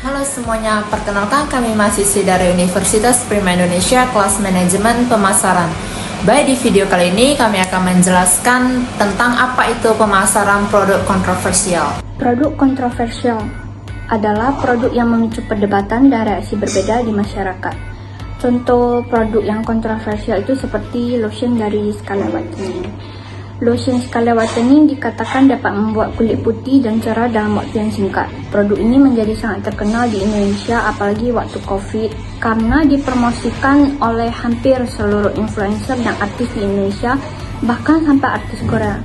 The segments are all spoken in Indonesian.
Halo semuanya, perkenalkan kami mahasiswi dari Universitas Prima Indonesia kelas manajemen pemasaran. Baik, di video kali ini kami akan menjelaskan tentang apa itu pemasaran produk kontroversial. Produk kontroversial adalah produk yang memicu perdebatan dan reaksi berbeda di masyarakat. Contoh produk yang kontroversial itu seperti lotion dari Scarlett Whitening. Lotion Scarlett Whitening dikatakan dapat membuat kulit putih dan cerah dalam waktu yang singkat. Produk ini menjadi sangat terkenal di Indonesia, apalagi waktu COVID, karena dipromosikan oleh hampir seluruh influencer dan artis di Indonesia, bahkan sampai artis Korea.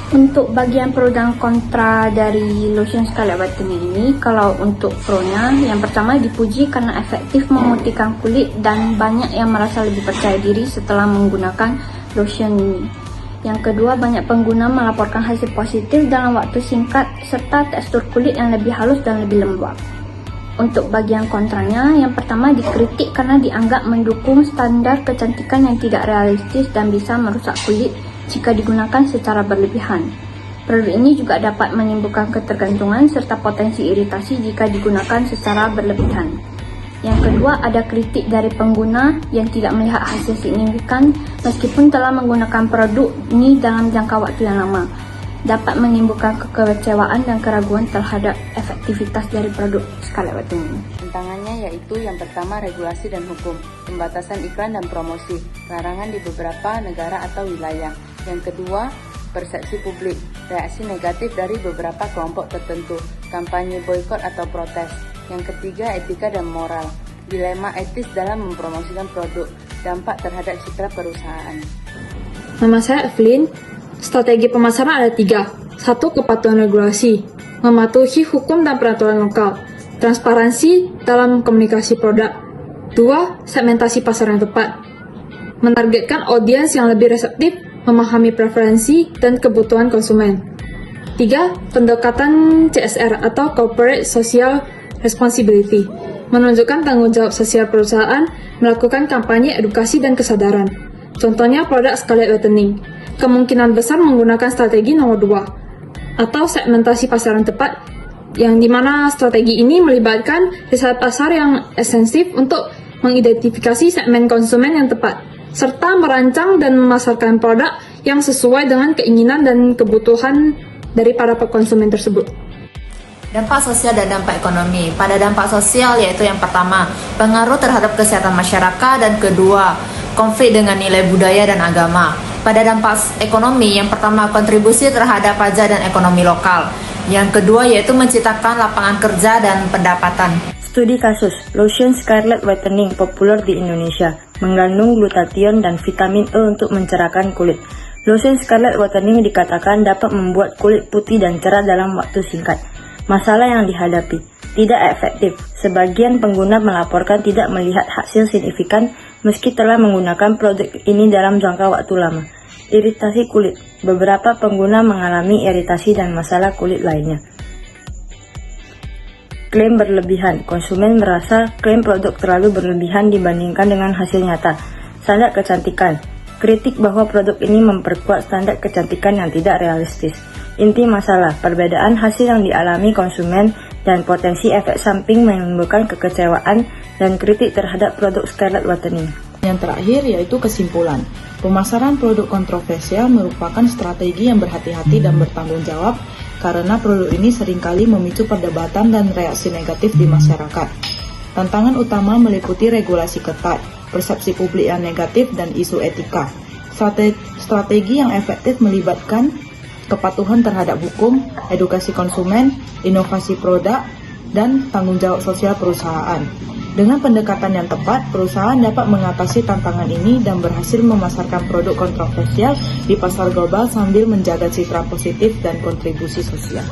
Untuk bagian pro dan kontra dari lotion Scarlett Whitening ini, kalau untuk pro-nya, yang pertama dipuji karena efektif memutihkan kulit dan banyak yang merasa lebih percaya diri setelah menggunakan lotion ini. Yang kedua, banyak pengguna melaporkan hasil positif dalam waktu singkat serta tekstur kulit yang lebih halus dan lebih lembab. Untuk bagian kontranya, yang pertama dikritik karena dianggap mendukung standar kecantikan yang tidak realistis dan bisa merusak kulit jika digunakan secara berlebihan. Produk ini juga dapat menimbulkan ketergantungan serta potensi iritasi jika digunakan secara berlebihan. Yang kedua, ada kritik dari pengguna yang tidak melihat hasil signifikan meskipun telah menggunakan produk ini dalam jangka waktu yang lama. Dapat menimbulkan kekecewaan dan keraguan terhadap efektivitas dari produk Scarlett Whitening. Tantangannya yaitu yang pertama regulasi dan hukum, pembatasan iklan dan promosi, larangan di beberapa negara atau wilayah. Yang kedua, persepsi publik, reaksi negatif dari beberapa kelompok tertentu, kampanye boikot atau protes. Yang ketiga, etika dan moral, dilema etis dalam mempromosikan produk, dampak terhadap citra perusahaan. Nama saya Evelyn. Strategi pemasaran ada 3. 1. Kepatuhan regulasi, mematuhi hukum dan peraturan lokal, transparansi dalam komunikasi produk. 2. Segmentasi pasar yang tepat, menargetkan audiens yang lebih reseptif, memahami preferensi dan kebutuhan konsumen. 3. Pendekatan CSR atau Corporate Social Responsibility, menunjukkan tanggung jawab sosial perusahaan, melakukan kampanye edukasi dan kesadaran. Contohnya produk Scarlett Whitening. Kemungkinan besar menggunakan strategi nomor 2, atau segmentasi pasar yang tepat, yang dimana strategi ini melibatkan riset pasar yang ekstensif untuk mengidentifikasi segmen konsumen yang tepat, serta merancang dan memasarkan produk yang sesuai dengan keinginan dan kebutuhan dari para konsumen tersebut. Dampak sosial dan dampak ekonomi. Pada dampak sosial yaitu yang pertama, pengaruh terhadap kesehatan masyarakat, dan kedua, konflik dengan nilai budaya dan agama. Pada dampak ekonomi, yang pertama, kontribusi terhadap pajak dan ekonomi lokal. Yang kedua yaitu menciptakan lapangan kerja dan pendapatan. Studi kasus, lotion Scarlett Whitening populer di Indonesia, mengandung glutathione dan vitamin E untuk mencerahkan kulit. Lotion Scarlett Whitening dikatakan dapat membuat kulit putih dan cerah dalam waktu singkat. Masalah yang dihadapi, tidak efektif. Sebagian pengguna melaporkan tidak melihat hasil signifikan meski telah menggunakan produk ini dalam jangka waktu lama. Iritasi kulit, beberapa pengguna mengalami iritasi dan masalah kulit lainnya. Klaim berlebihan, konsumen merasa klaim produk terlalu berlebihan dibandingkan dengan hasil nyata. Standar kecantikan, kritik bahwa produk ini memperkuat standar kecantikan yang tidak realistis. Inti masalah, perbedaan hasil yang dialami konsumen dan potensi efek samping menimbulkan kekecewaan dan kritik terhadap produk Scarlett Whitening. Yang terakhir yaitu kesimpulan. Pemasaran produk kontroversial merupakan strategi yang berhati-hati dan bertanggung jawab karena produk ini seringkali memicu perdebatan dan reaksi negatif di masyarakat. Tantangan utama meliputi regulasi ketat, persepsi publik yang negatif, dan isu etika. Strategi yang efektif melibatkan kepatuhan terhadap hukum, edukasi konsumen, inovasi produk, dan tanggung jawab sosial perusahaan. Dengan pendekatan yang tepat, perusahaan dapat mengatasi tantangan ini dan berhasil memasarkan produk kontroversial di pasar global sambil menjaga citra positif dan kontribusi sosial.